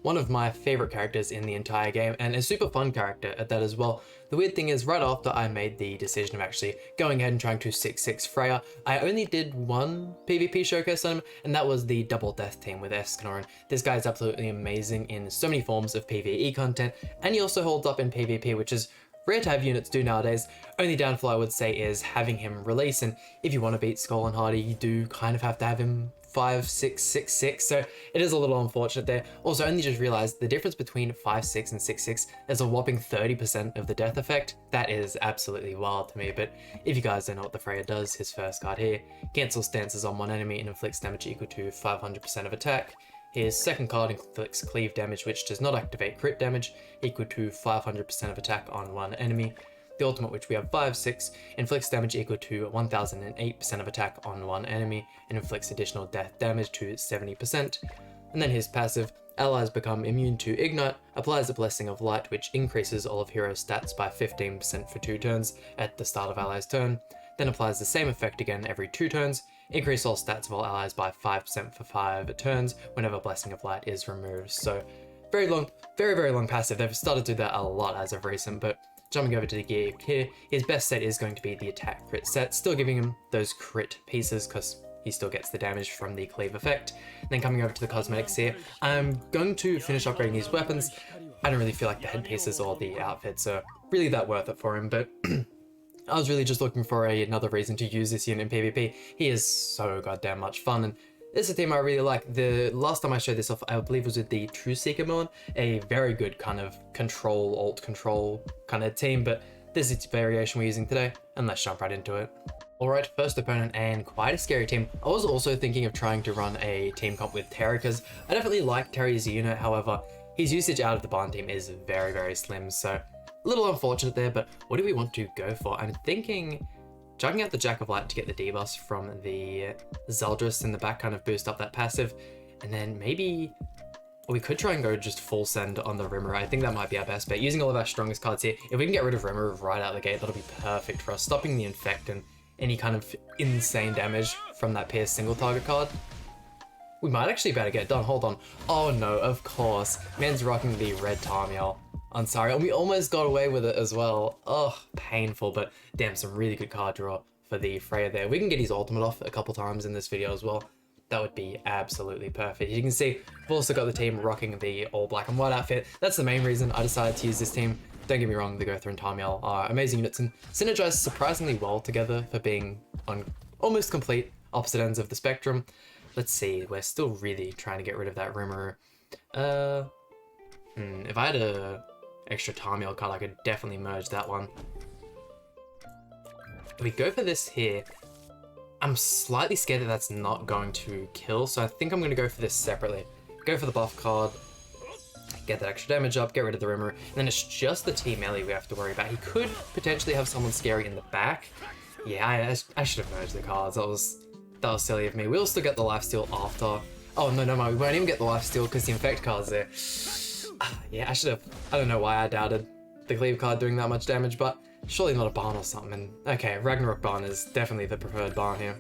one of my favorite characters in the entire game, and a super fun character at that as well. The weird thing is, right after I made the decision of actually going ahead and trying to 6-6 FREYR, I only did one PvP showcase on him, and that was the double death team with Escanor. This guy is absolutely amazing in so many forms of PvE content, and he also holds up in PvP, which is rare to have units do nowadays. Only downfall I would say is having him release, and if you want to beat Skull and Hardy, you do kind of have to have him 5-6-6-6, so it is a little unfortunate there. Also, I only just realized the difference between 5-6 and 6-6 is a whopping 30% of the death effect. That is absolutely wild to me, but if you guys don't know what the FREYR does, his first card here, cancels stances on one enemy and inflicts damage equal to 500% of attack. His second card inflicts cleave damage, which does not activate crit damage, equal to 500% of attack on one enemy. The ultimate, which we have 5-6, inflicts damage equal to 1008% of attack on one enemy, and inflicts additional death damage to 70%. And then his passive, allies become immune to Ignite, applies a Blessing of Light, which increases all of hero stats by 15% for 2 turns at the start of ally's turn, then applies the same effect again every 2 turns, increase all stats of all allies by 5% for 5 turns whenever Blessing of Light is removed. So very long, very long passive. They've started to do that a lot as of recent, but jumping over to the gear here, his best set is going to be the attack crit set, still giving him those crit pieces because he still gets the damage from the cleave effect. And then coming over to the cosmetics here, I'm going to finish upgrading these weapons. I don't really feel like the headpieces or the outfits are really that worth it for him, but I was really just looking for another reason to use this unit in PvP. He is so goddamn much fun, and this is a team I really like. The last time I showed this off, I believe was with the True Seeker Moon, a very good kind of control, alt control kind of team, but this is the variation we're using today, and let's jump right into it. Alright, first opponent, and quite a scary team. I was also thinking of trying to run a team comp with Terry, because I definitely like Terry as a unit. However, his usage out of the barn team is very slim, so a little unfortunate there. But what do we want to go for? I'm thinking chucking out the Jack of Light to get the debuffs from the Zeldris in the back, kind of boost up that passive, and then maybe we could try and go just full send on the Rimmer. I think that might be our best bet, using all of our strongest cards here. If we can get rid of Rimmer right out of the gate, that'll be perfect for us, stopping the Infect and any kind of insane damage from that Pierce single target card. We might actually better get it done. Hold on. Oh no, of course. Man's rocking the red Tarmiel. I'm sorry, and we almost got away with it as well. Oh, painful, but damn, some really good card draw for the FREYR there. We can get his ultimate off a couple times in this video as well. That would be absolutely perfect. You can see, we've also got the team rocking the all black and white outfit. That's the main reason I decided to use this team. Don't get me wrong, the Gotha and Tarmiel are amazing units and synergize surprisingly well together for being on almost complete opposite ends of the spectrum. Let's see, we're still really trying to get rid of that Rimmer. If I had a extra Tarmiel card, I could definitely merge that one. If we go for this here, I'm slightly scared that that's not going to kill, so I think I'm going to go for this separately. Go for the buff card, get that extra damage up, get rid of the Rimmer, and then it's just the T melee we have to worry about. He could potentially have someone scary in the back. Yeah, I should have merged the cards. That was silly of me. We'll still get the lifesteal after. Oh, no, we won't even get the lifesteal because the Infect card's there. Yeah, I should have. I don't know why I doubted the Cleave card doing that much damage, but surely not a barn or something. And okay, Ragnarok barn is definitely the preferred barn here.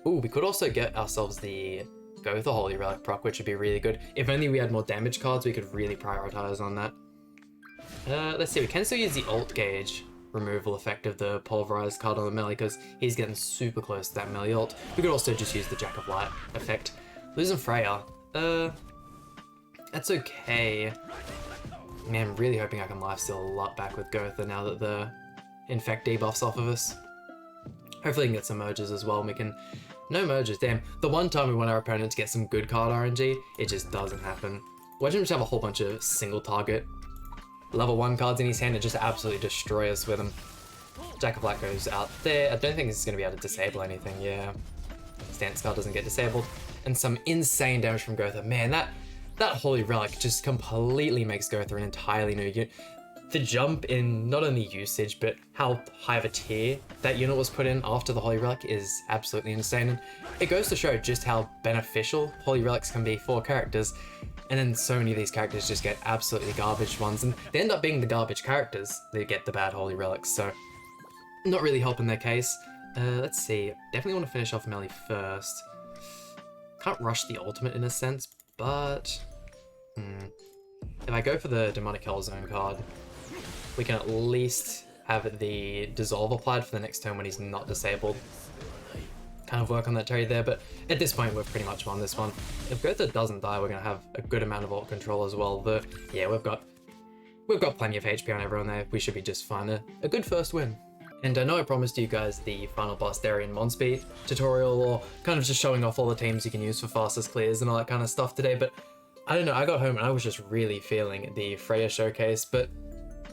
Ooh, we could also get ourselves the Gotha Holy Relic proc, which would be really good. If only we had more damage cards, we could really prioritize on that. Let's see, we can still use the alt gauge removal effect of the pulverized card on the melee because he's getting super close to that melee ult. We could also just use the Jack of Light effect. Losing FREYR. That's okay. Man, I'm really hoping I can lifesteal a lot back with Gotha now that the Infect debuff's off of us. Hopefully we can get some merges as well, and we can... No merges, damn. The one time we want our opponent to get some good card RNG, it just doesn't happen. Watch him just have a whole bunch of single target level 1 cards in his hand and just absolutely destroy us with them. Jack of Light goes out there. I don't think this is going to be able to disable anything, yeah. Stance card doesn't get disabled. And some insane damage from Gotha. Man, that Holy Relic just completely makes Gotha an entirely new unit. The jump in not only usage, but how high of a tier that unit was put in after the Holy Relic is absolutely insane. And it goes to show just how beneficial Holy Relics can be for characters. And then so many of these characters just get absolutely garbage ones, and they end up being the garbage characters that get the bad Holy Relics, so not really helping their case. Let's see, definitely want to finish off melee first. Can't rush the ultimate in a sense, but if I go for the Demonic Hell Zone card, we can at least have the Dissolve applied for the next turn when he's not disabled. Kind of work on that trade there, but at this point we've pretty much won this one. If Gotha doesn't die, we're gonna have a good amount of ult control as well. But yeah, we've got plenty of HP on everyone there. We should be just fine. A good first win. And I know I promised you guys the final Bastarian Monspeed tutorial, or kind of just showing off all the teams you can use for fastest clears and all that kind of stuff today, but I don't know, I got home and I was just really feeling the FREYR showcase, but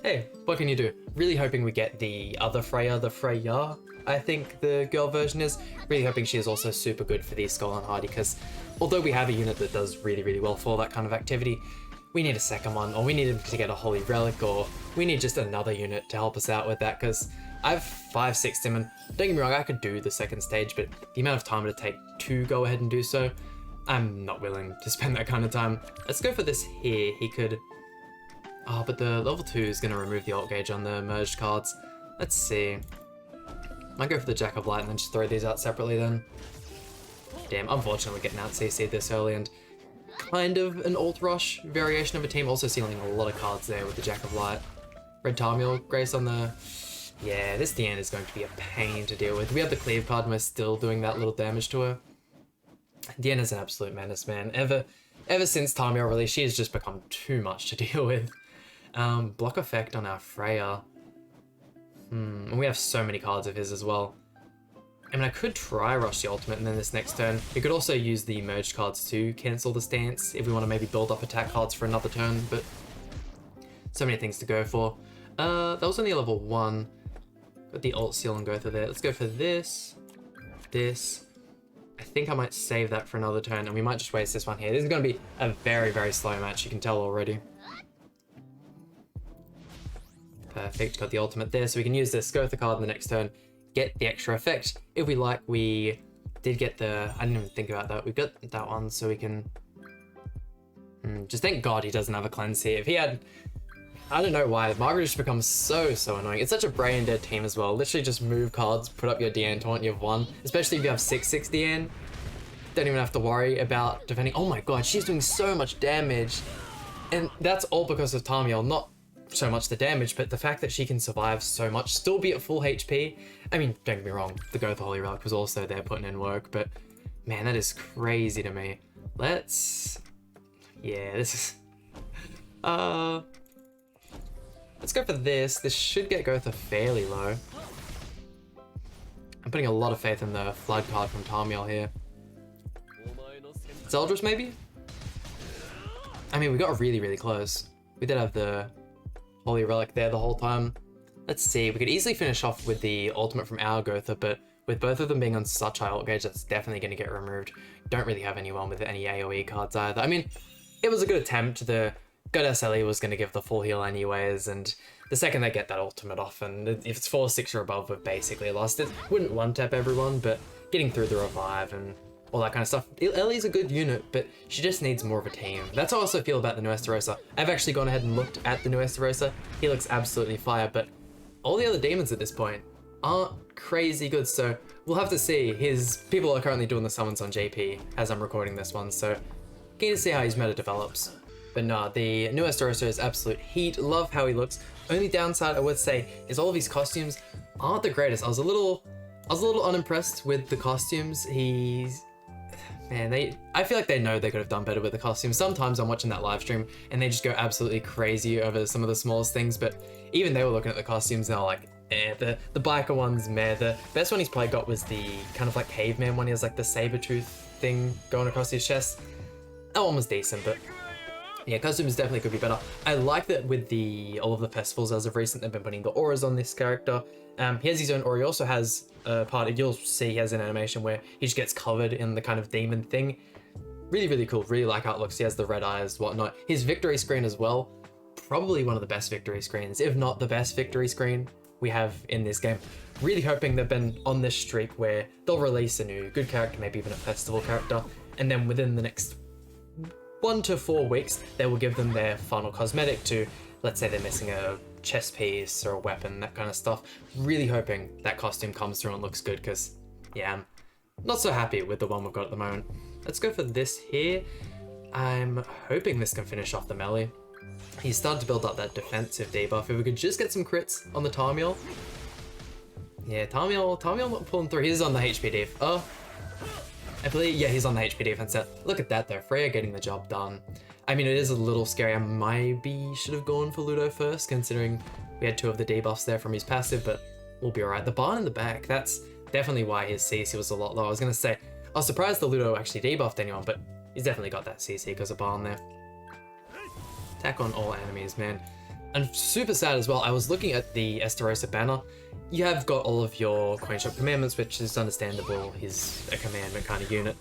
hey, what can you do? Really hoping we get the other FREYR, the FREYR, I think the girl version is. Really hoping she is also super good for the Skull and Hardy, because although we have a unit that does really, really well for that kind of activity, we need a second one, or we need him to get a Holy Relic, or we need just another unit to help us out with that, because I have 5/6 him, and don't get me wrong, I could do the second stage, but the amount of time it would take to go ahead and do so, I'm not willing to spend that kind of time. Let's go for this here. He could... Oh, but the level 2 is going to remove the ult gauge on the merged cards. Let's see. Might go for the Jack of Light and then just throw these out separately then. Damn, unfortunately getting out CC this early, and kind of an ult rush variation of a team. Also sealing a lot of cards there with the Jack of Light. Red Tarmiel, Grace on the... Yeah, this DN is going to be a pain to deal with. We have the cleave card and we're still doing that little damage to her. DN is an absolute menace, man. Ever since Tarmiel release, she has just become too much to deal with. Block effect on our FREYR. And we have so many cards of his as well. I mean, I could try rush the ultimate and then this next turn. We could also use the merged cards to cancel the stance if we want to maybe build up attack cards for another turn, but so many things to go for. That was only a level 1. Got the ult seal and go through there. Let's go for this. I think I might save that for another turn, and we might just waste this one here. This is going to be a very, very slow match, you can tell already. Perfect, got the ultimate there, so we can use this, go with the card in the next turn, get the extra effect. If we like, we did get the... I didn't even think about that. We got that one, so we can... just thank God he doesn't have a cleanse here. If he had... I don't know why, Margaret just becomes so annoying. It's such a brain dead team as well. Literally just move cards, put up your DN taunt, you've won. Especially if you have 6/6 DN. Don't even have to worry about defending. Oh my god, she's doing so much damage. And that's all because of Tarmiel, not so much the damage, but the fact that she can survive so much, still be at full HP. I mean, don't get me wrong, the Gotha Holy Relic was also there putting in work, but man, that is crazy to me. Let's... Yeah, this is... Let's go for this. This should get Gotha fairly low. I'm putting a lot of faith in the Flood card from Tarmiel here. Zeldris, maybe? I mean, we got really, really close. We did have the Holy Relic there the whole time. Let's see. We could easily finish off with the ultimate from our Gotha, but with both of them being on such high ult gauge, that's definitely going to get removed. Don't really have anyone with any AoE cards either. I mean, it was a good attempt. The God SLE was going to give the full heal anyways, and the second they get that ultimate off, and if it's 4/6 or above, we've basically lost it. Wouldn't one-tap everyone, but getting through the revive and all that kind of stuff. Ellie's a good unit, but she just needs more of a team. That's how I also feel about the new Esterosa. I've actually gone ahead and looked at the new Esterosa. He looks absolutely fire, but all the other demons at this point aren't crazy good, so we'll have to see. People are currently doing the summons on JP as I'm recording this one, so keen to see how his meta develops. But nah, the new Esterosa is absolute heat. Love how he looks. Only downside I would say is all of his costumes aren't the greatest. I was a little unimpressed with the costumes. I feel like they know they could have done better with the costumes. Sometimes I'm watching that live stream and they just go absolutely crazy over some of the smallest things, but even they were looking at the costumes and they're like, the biker one's meh. The best one he's probably got was the kind of like caveman one. He has like the saber tooth thing going across his chest. That one was decent, but yeah, costumes definitely could be better. I like that with all of the festivals as of recent, they've been putting the auras on this character. He has his own aura. He also has a part, you'll see he has an animation where he just gets covered in the kind of demon thing. Really, really cool. Really like how it looks. He has the red eyes, whatnot. His victory screen as well. Probably one of the best victory screens, if not the best victory screen we have in this game. Really hoping they've been on this streak where they'll release a new good character, maybe even a festival character, and then within the next 1 to 4 weeks, they will give them their final cosmetic to, let's say they're missing a chest piece or a weapon, that kind of stuff. Really hoping that costume comes through and looks good, because, yeah, I'm not so happy with the one we've got at the moment. Let's go for this here. I'm hoping this can finish off the melee. He's started to build up that defensive debuff. If we could just get some crits on the Tarmiel. Yeah, Tarmiel not pulling through. He's on the HP def. Oh, I believe, yeah, he's on the HP defense set. Look at that though, FREYR getting the job done. I mean, it is a little scary. I maybe should have gone for Ludo first, considering we had 2 of the debuffs there from his passive, but we'll be alright. The barn in the back, that's definitely why his CC was a lot lower. I was gonna say, I was surprised the Ludo actually debuffed anyone, but he's definitely got that CC because of barn there. Attack on all enemies, man. And super sad as well, I was looking at the Esterosa banner. You have got all of your coin shop commandments, which is understandable. He's a commandment kind of unit.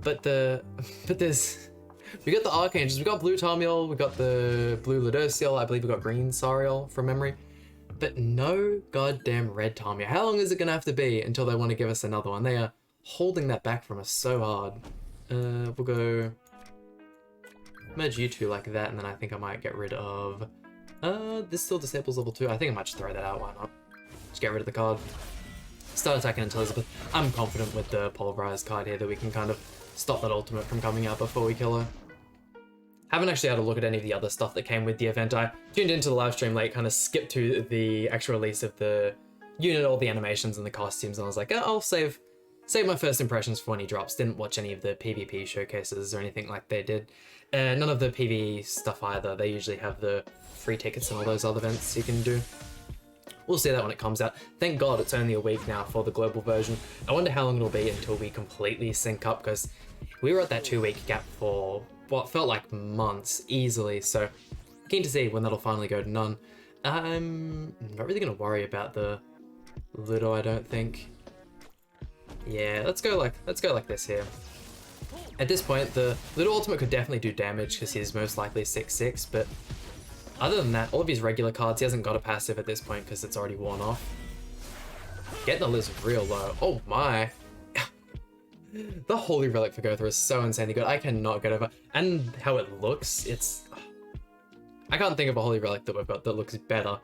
But there's... We got the Archangels, we got blue Tarmiel, we got the blue Ludociel, I believe we got green Sariel from memory. But no goddamn red Tarmiel. How long is it gonna have to be until they want to give us another one? They are holding that back from us so hard. We'll go... merge you two like that, and then I think I might get rid of... this still disables level 2. I think I might just throw that out, why not? Just get rid of the card. Start attacking into Elizabeth. I'm confident with the Pulverized card here that we can kind of stop that ultimate from coming out before we kill her. Haven't actually had a look at any of the other stuff that came with the event. I tuned into the live stream late, kind of skipped to the actual release of the unit, all the animations and the costumes, and I was like, oh, I'll save my first impressions for when he drops. Didn't watch any of the PvP showcases or anything like they did. None of the PvE stuff either. They usually have the free tickets and all those other events you can do. We'll see that when it comes out. Thank God it's only a week now for the global version. I wonder how long it'll be until we completely sync up, because we were at that 2-week gap for what felt like months easily, so keen to see when that'll finally go to none. I'm not really going to worry about the Ludo, I don't think. Yeah, let's go like this here. At this point, the Ludo ultimate could definitely do damage because he's most likely 6/6, but other than that, all of his regular cards, he hasn't got a passive at this point because it's already worn off. Getting the Liz real low. Oh my. The Holy Relic for Gotha is so insanely good. I cannot get over. And how it looks, it's... I can't think of a Holy Relic that we've got that looks better.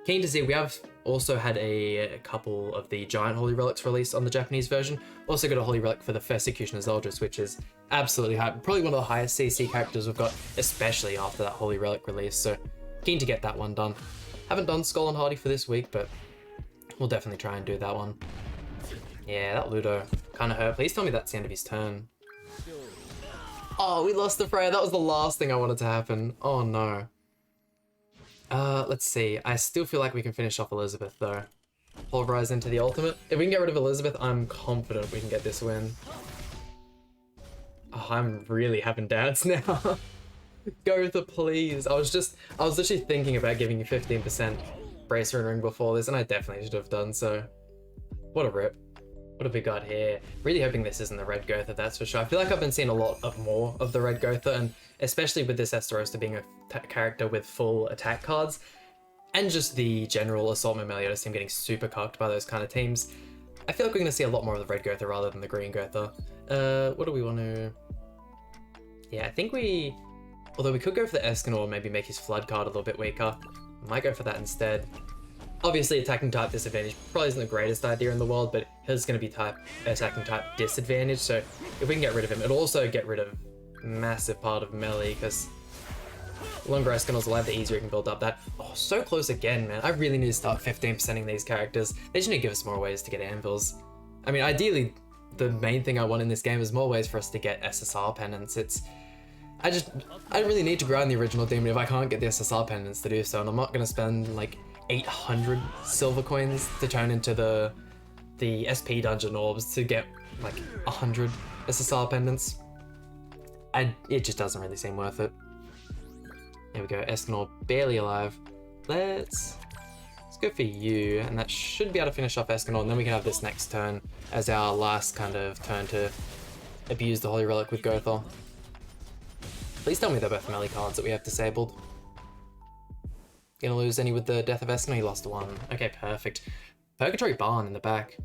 Keen to see, we have also had a couple of the giant Holy Relics released on the Japanese version. Also got a Holy Relic for the Persecutioner's Eldris, which is absolutely high. Probably one of the highest CC characters we've got, especially after that Holy Relic release. So keen to get that one done. Haven't done Skull and Hardy for this week, but we'll definitely try and do that one. Yeah, that Ludo kind of hurt. Please tell me that's the end of his turn. Oh, we lost the FREYR. That was the last thing I wanted to happen. Oh no. Let's see. I still feel like we can finish off Elizabeth though. Pulverize into the ultimate. If we can get rid of Elizabeth, I'm confident we can get this win. Oh, I'm really having doubts now. Gotha, please. I was literally thinking about giving you 15% bracer and ring before this, and I definitely should have done so. What a rip. What have we got here? Really hoping this isn't the red Gotha, that's for sure. I feel like I've been seeing a lot of more of the red Gotha, and especially with this Esterosa being a character with full attack cards, and just the general Assault Meliodas team getting super cocked by those kind of teams. I feel like we're going to see a lot more of the red Gotha rather than the green Gotha. What do we want to... Yeah, I think we... Although we could go for the Escanor, maybe make his Flood card a little bit weaker. Might go for that instead. Obviously, attacking type disadvantage probably isn't the greatest idea in the world, but his is going to be attacking type disadvantage, so if we can get rid of him, it'll also get rid of a massive part of melee, because the longer Escanor's alive, the easier you can build up that. Oh, so close again, man. I really need to start 15%ing these characters. They just need to give us more ways to get anvils. I mean, ideally, the main thing I want in this game is more ways for us to get SSR pendants. I really need to grind the original demon if I can't get the SSR pendants to do so, and I'm not going to spend like 800 silver coins to turn into the SP dungeon orbs to get like 100 SSR pendants. It just doesn't really seem worth it. There we go, Escanor barely alive. Let's go for you, and that should be able to finish off Escanor, and then we can have this next turn as our last kind of turn to abuse the Holy Relic with Gotha. Please tell me they're both melee cards that we have disabled. Gonna lose any with the death of Escanor? He lost one. Okay, perfect. Purgatory Barn in the back.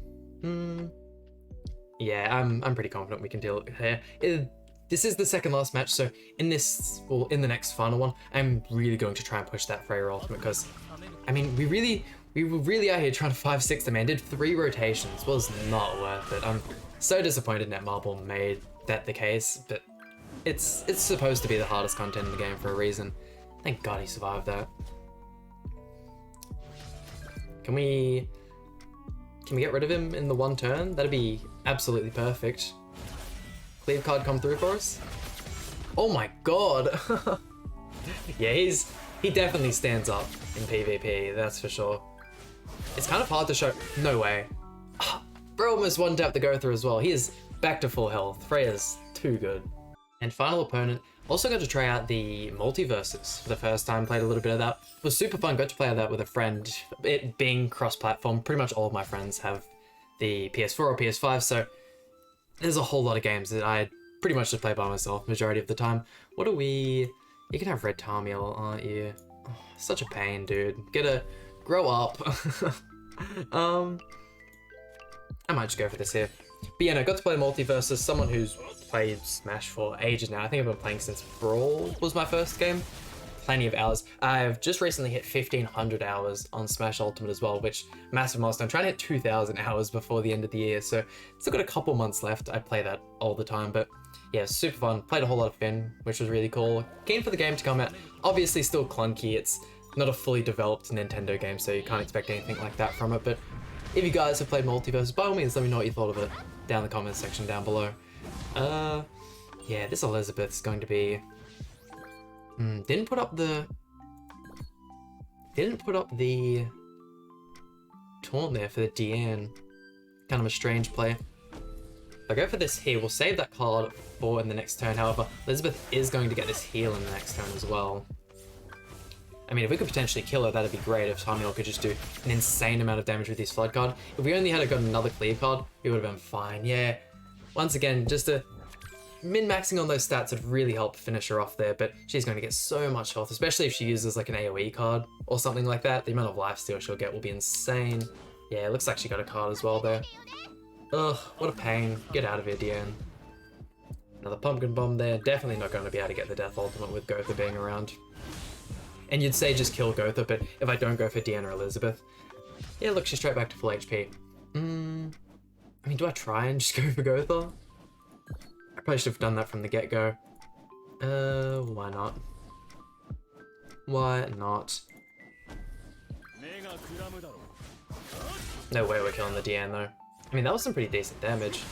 Yeah, I'm pretty confident we can deal with it here. This is the second last match, so in the next final one, I'm really going to try and push that FREYR ultimate, because, I mean, we were really out here trying to 5-6 the man, did 3 rotations, was not worth it. I'm so disappointed Netmarble made that the case, but it's supposed to be the hardest content in the game for a reason. Thank God he survived that. Can we get rid of him in the one turn? That'd be absolutely perfect. Cleave card come through for us. Oh my God. Yeah, he definitely stands up in PvP, that's for sure. It's kind of hard to show. No way. Bro almost one tapped the Gotha as well. He is back to full health. FREYR's too good. And final opponent, also got to try out the multiverses for the first time, played a little bit of that. It was super fun, got to play that with a friend. It being cross-platform, pretty much all of my friends have the PS4 or PS5, so there's a whole lot of games that I pretty much just play by myself majority of the time. What do we... You can have red Tarmiel, aren't you? Oh, such a pain, dude. Gotta grow up. I might just go for this here. But yeah, no, got to play multiverses. Someone who's played Smash for ages now. I think I've been playing since Brawl was my first game. Plenty of hours. I've just recently hit 1,500 hours on Smash Ultimate as well, which massive milestone. I'm trying to hit 2,000 hours before the end of the year, so still got a couple months left. I play that all the time, but yeah, super fun. Played a whole lot of Finn, which was really cool. Keen for the game to come out. Obviously still clunky. It's not a fully developed Nintendo game, so you can't expect anything like that from it, but if you guys have played Multiverse, by all means, let me know what you thought of it down in the comments section down below. Yeah, this Elizabeth's going to be... Didn't put up the taunt there for the Deanne. Kind of a strange play. If I go for this here, we'll save that card for in the next turn. However, Elizabeth is going to get this heal in the next turn as well. I mean, if we could potentially kill her, that'd be great if Tarmiel could just do an insane amount of damage with his Flood card. If we only had got another Cleave card, we would have been fine. Yeah, once again, just a min-maxing on those stats would really help finish her off there, but she's going to get so much health, especially if she uses like an AoE card or something like that. The amount of lifesteal she'll get will be insane. Yeah, it looks like she got a card as well there. Ugh, what a pain. Get out of here, Deanne. Another Pumpkin Bomb there. Definitely not going to be able to get the Death Ultimate with Gotha being around. And you'd say just kill Gotha, but if I don't go for Deanne or Elizabeth... Yeah, look, she's straight back to full HP. I mean, do I try and just go for Gotha? I probably should have done that from the get-go. Why not? Why not? No way we're killing the Deanne, though. I mean, that was some pretty decent damage.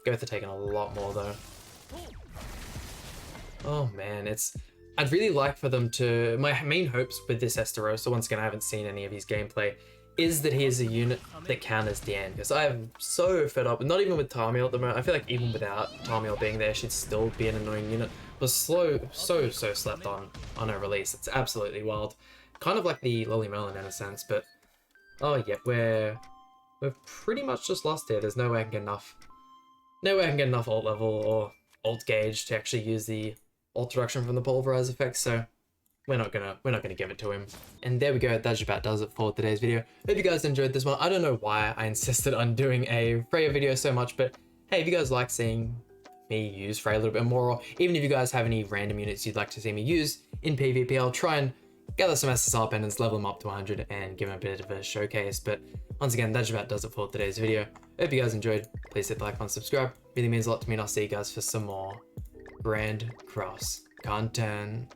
Gotha taking a lot more, though. Oh, man, it's... I'd really like for them to... My main hopes with this Esterosa, once again, I haven't seen any of his gameplay, is that he is a unit that counters Deanne, because I am so fed up, not even with Tarmiel at the moment. I feel like even without Tarmiel being there, she'd still be an annoying unit. But so slept on her release. It's absolutely wild. Kind of like the Lolly Merlin in a sense, but... Oh, yeah, we've pretty much just lost here. There's no way I can get enough... No way I can get enough ult level or ult gauge to actually use the ult reduction from the pulverize effect, so we're not gonna give it to him. And there we go, that just about does it for today's video. Hope you guys enjoyed this one. I don't know why I insisted on doing a FREYR video so much, but hey, if you guys like seeing me use FREYR a little bit more, or even if you guys have any random units you'd like to see me use in PvP, I'll try and gather some SSR pendants, level them up to 100, and give them a bit of a showcase. But once again, that just about does it for today's video. Hope you guys enjoyed. Please hit the like button, subscribe. Really means a lot to me, and I'll see you guys for some more Grand Cross content.